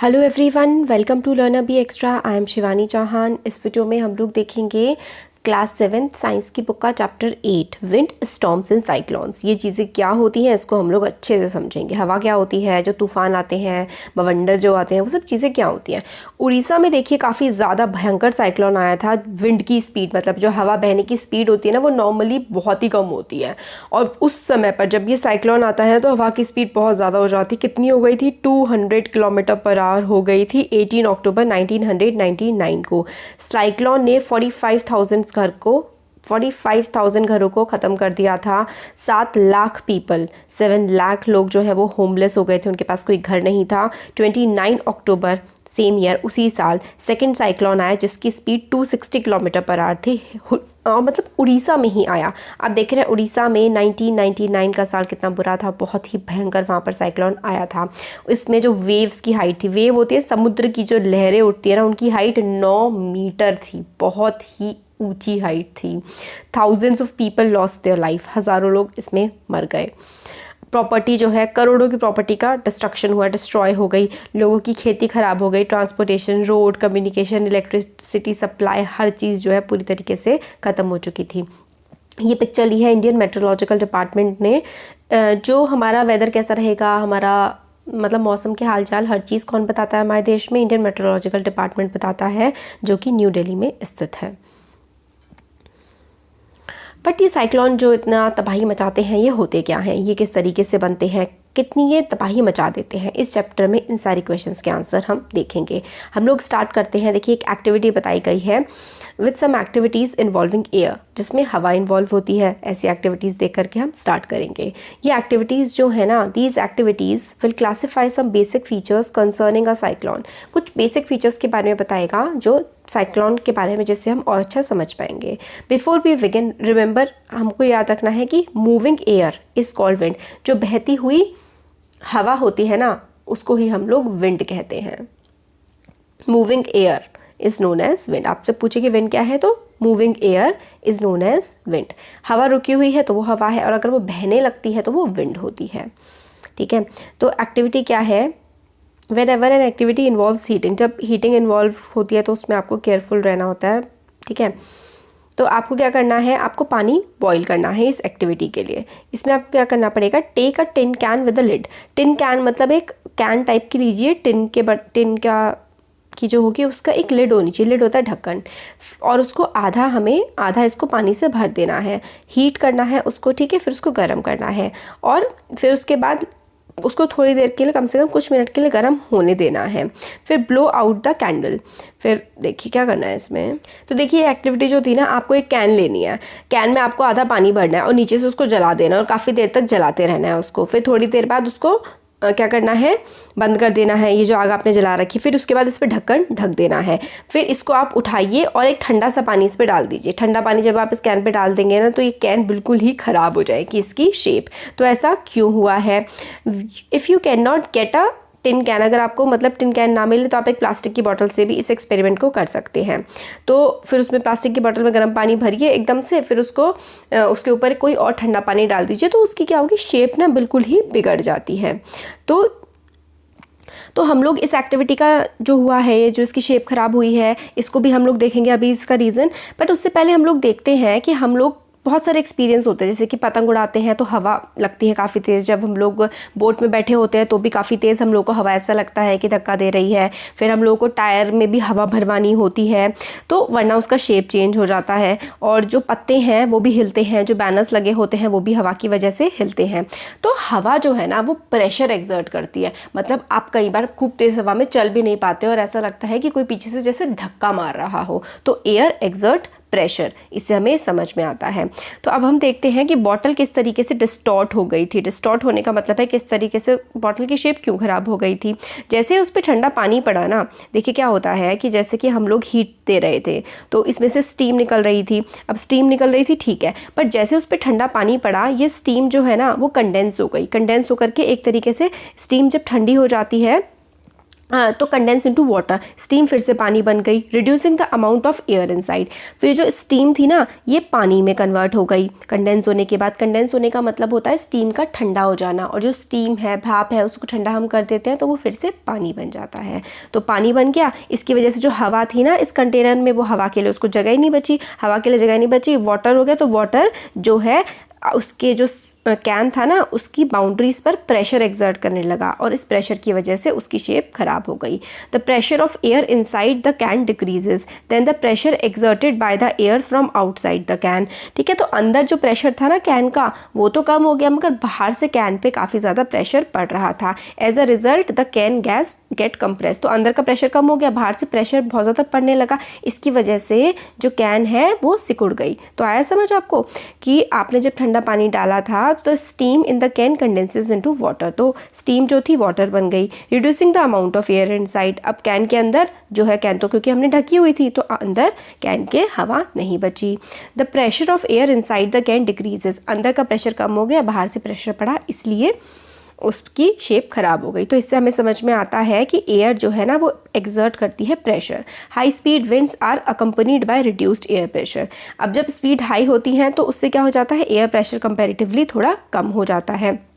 Hello everyone, welcome to learner B extra. I am Shivani Chauhan. इस video में हम लोग देखेंगे क्लास 7 साइंस की बुक का chapter 8 wind storms and cyclones. ये चीज़ें क्या होती हैं इसको हम लोग अच्छे से समझेंगे। हवा क्या होती है, जो तूफान आते हैं, बवंडर जो आते हैं, वो सब चीज़ें क्या होती हैं। उड़ीसा में देखिए काफ़ी ज़्यादा भयंकर साइक्लोन आया था। विंड की स्पीड, मतलब जो हवा बहने की स्पीड होती है ना, वो नॉर्मली बहुत ही कम होती है। और उस समय पर जब ये साइक्लोन आता है तो हवा की स्पीड बहुत ज़्यादा हो जाती। कितनी हो गई थी? 200 किलोमीटर पर आवर हो गई थी 18 अक्टूबर 1999 को। साइक्लोन ने 45,000 घरों को ख़त्म कर दिया था। 7 लाख पीपल, 7 लाख लोग जो है वो होमलेस हो गए थे, उनके पास कोई घर नहीं था। 29 अक्टूबर सेम ईयर, उसी साल सेकंड साइक्लोन आया जिसकी स्पीड 260 किलोमीटर पर आवर थी। मतलब उड़ीसा में ही आया। आप देख रहे हैं उड़ीसा में 1999 का साल कितना बुरा था, बहुत ही भयंकर वहाँ पर साइक्लोन आया था। इसमें जो वेव्स की हाइट थी, वेव होती है समुद्र की जो लहरें उठती है ना, उनकी हाइट 9 मीटर थी, बहुत ही ऊंची हाइट थी। Thousands of people lost their life, हज़ारों लोग इसमें मर गए। प्रॉपर्टी जो है, करोड़ों की प्रॉपर्टी का डिस्ट्रक्शन हुआ, डिस्ट्रॉय हो गई। लोगों की खेती ख़राब हो गई। Transportation, road, communication, electricity supply, हर चीज़ जो है पूरी तरीके से ख़त्म हो चुकी थी। ये पिक्चर ली है इंडियन मेट्रोलॉजिकल डिपार्टमेंट ने। जो हमारा वेदर कैसा रहेगा, हमारा मतलब मौसम के हालचाल, हर चीज़ कौन बताता है हमारे देश में? इंडियन मेट्रोलॉजिकल डिपार्टमेंट बताता है, जो कि न्यू दिल्ली में स्थित है। बट ये साइक्लोन जो इतना तबाही मचाते हैं, ये होते क्या हैं, ये किस तरीके से बनते हैं, कितनी ये तबाही मचा देते हैं, इस चैप्टर में इन सारी क्वेश्चंस के आंसर हम देखेंगे। हम लोग स्टार्ट करते हैं। देखिए एक एक्टिविटी बताई गई है with some activities involving air, जिसमें हवा इन्वॉल्व होती है। ऐसी एक्टिविटीज़ देख करके हम स्टार्ट करेंगे। ये एक्टिविटीज़ जो है ना, these activities will classify some basic features concerning a cyclone. कुछ बेसिक फीचर्स के बारे में बताएगा जो साइक्लोन के बारे में, जिससे हम और अच्छा समझ पाएंगे। बिफोर वी बिगिन, रिमेंबर, हमको याद रखना है कि moving air is called wind. जो बहती हुई हवा होती है ना, उसको ही हम लोग विंड कहते हैं। Moving air is known as wind. आपसे पूछे कि विंड क्या है, तो moving air is known as wind. हवा रुकी हुई है तो वो हवा है, और अगर वो बहने लगती है तो वो विंड होती है। ठीक है, तो एक्टिविटी क्या है? When ever an activity involves heating, जब हीटिंग इन्वॉल्व होती है तो उसमें आपको केयरफुल रहना होता है। ठीक है, तो आपको क्या करना है, आपको पानी बॉईल करना है इस एक्टिविटी के लिए। इसमें आपको क्या करना पड़ेगा? Take a tin can with a lid. Tin can मतलब एक कैन टाइप की लीजिए, टिन का की जो होगी उसका एक लिड होनी चाहिए। लिड होता है ढक्कन, और उसको आधा इसको पानी से भर देना है। हीट करना है उसको, ठीक है, फिर उसको गर्म करना है, और फिर उसके बाद उसको थोड़ी देर के लिए, कम से कम कुछ मिनट के लिए गर्म होने देना है। फिर ब्लो आउट द कैंडल। फिर देखिए क्या करना है इसमें। तो देखिए एक्टिविटी जो थी ना, आपको एक कैन लेनी है, कैन में आपको आधा पानी भरना है और नीचे से उसको जला देना है, और काफ़ी देर तक जलाते रहना है उसको। फिर थोड़ी देर बाद उसको क्या करना है, बंद कर देना है, ये जो आग आपने जला रखी। फिर उसके बाद इस पर ढक्कन ढक देना है। फिर इसको आप उठाइए और एक ठंडा सा पानी इस पर डाल दीजिए। ठंडा पानी जब आप इस कैन पे डाल देंगे ना, तो ये कैन बिल्कुल ही ख़राब हो जाएगी, इसकी शेप। तो ऐसा क्यों हुआ है? If you can not get a tin can, अगर आपको मतलब टिन कैन ना मिले तो आप एक प्लास्टिक की बोतल से भी इस एक्सपेरिमेंट को कर सकते हैं। तो फिर उसमें प्लास्टिक की बोतल में गर्म पानी भरिए एकदम से, फिर उसको उसके ऊपर कोई और ठंडा पानी डाल दीजिए, तो उसकी क्या होगी, शेप ना बिल्कुल ही बिगड़ जाती है। तो हम लोग इस एक्टिविटी का जो हुआ है, जो इसकी शेप ख़राब हुई है, इसको भी हम लोग देखेंगे अभी इसका रीज़न। बट उससे पहले हम लोग देखते हैं कि हम लोग बहुत सारे एक्सपीरियंस होते हैं। जैसे कि पतंग उड़ाते हैं तो हवा लगती है काफ़ी तेज़। जब हम लोग बोट में बैठे होते हैं तो भी काफ़ी तेज़ हम लोग को हवा ऐसा लगता है कि धक्का दे रही है। फिर हम लोग को टायर में भी हवा भरवानी होती है, तो वरना उसका शेप चेंज हो जाता है। और जो पत्ते हैं वो भी हिलते हैं, जो बैनर्स लगे होते हैं वो भी हवा की वजह से हिलते हैं। तो हवा जो है ना, वो प्रेशर एक्सर्ट करती है। मतलब आप कई बार खूब तेज़ हवा में चल भी नहीं पाते और ऐसा लगता है कि कोई पीछे से जैसे धक्का मार रहा हो। तो एयर एक्सर्ट प्रेशर, इससे हमें समझ में आता है। तो अब हम देखते हैं कि बॉटल किस तरीके से डिस्टॉर्ट हो गई थी। डिस्टॉर्ट होने का मतलब है किस तरीके से बॉटल की शेप क्यों ख़राब हो गई थी। जैसे उस पर ठंडा पानी पड़ा ना, देखिए क्या होता है कि जैसे कि हम लोग हीट दे रहे थे तो इसमें से स्टीम निकल रही थी। अब स्टीम निकल रही थी, ठीक है, बट जैसे उस पर ठंडा पानी पड़ा, ये स्टीम जो है ना वो कंडेंस हो गई। कंडेंस होकर के एक तरीके से स्टीम जब ठंडी हो जाती है तो कंडेंस इनटू वाटर, स्टीम फिर से पानी बन गई, reducing the amount of air inside. फिर जो स्टीम थी ना ये पानी में कन्वर्ट हो गई कंडेंस होने के बाद। कंडेंस होने का मतलब होता है स्टीम का ठंडा हो जाना, और जो स्टीम है, भाप है, उसको ठंडा हम कर देते हैं तो वो फिर से पानी बन जाता है। तो पानी बन गया, इसकी वजह से जो हवा थी ना इस कंटेनर में, वो हवा के लिए उसको जगह ही नहीं बची, हवा के लिए जगह नहीं बची, वाटर हो गया। तो वाटर जो है उसके जो कैन था ना उसकी बाउंड्रीज पर प्रेशर एक्सर्ट करने लगा, और इस प्रेशर की वजह से उसकी शेप खराब हो गई। The pressure of air inside the can decreases then the pressure exerted by the air from outside the can. ठीक है, तो अंदर जो प्रेशर था ना कैन का वो तो कम हो गया, मगर बाहर से कैन पे काफ़ी ज़्यादा प्रेशर पड़ रहा था। As a result the can gas get compress, तो अंदर का प्रेशर कम हो गया, बाहर से प्रेशर बहुत ज़्यादा पड़ने लगा, इसकी वजह से जो कैन है वो सिकुड़ गई। तो आया समझ आपको कि आपने जब ठंडा पानी डाला था तो steam in the can condenses into water, तो स्टीम जो थी वाटर बन गई, reducing the amount of air inside. अब कैन के अंदर जो है, कैन तो क्योंकि हमने ढकी हुई थी तो अंदर कैन के हवा नहीं बची। The pressure of air inside the can decreases, अंदर का प्रेशर कम हो गया, बाहर से प्रेशर पड़ा, इसलिए उसकी शेप खराब हो गई। तो इससे हमें समझ में आता है कि एयर जो है ना वो एक्सर्ट करती है pressure. High speed winds are accompanied by reduced air pressure. अब जब स्पीड हाई होती है तो उससे क्या हो जाता है, एयर प्रेशर कंपैरेटिवली थोड़ा कम हो जाता है।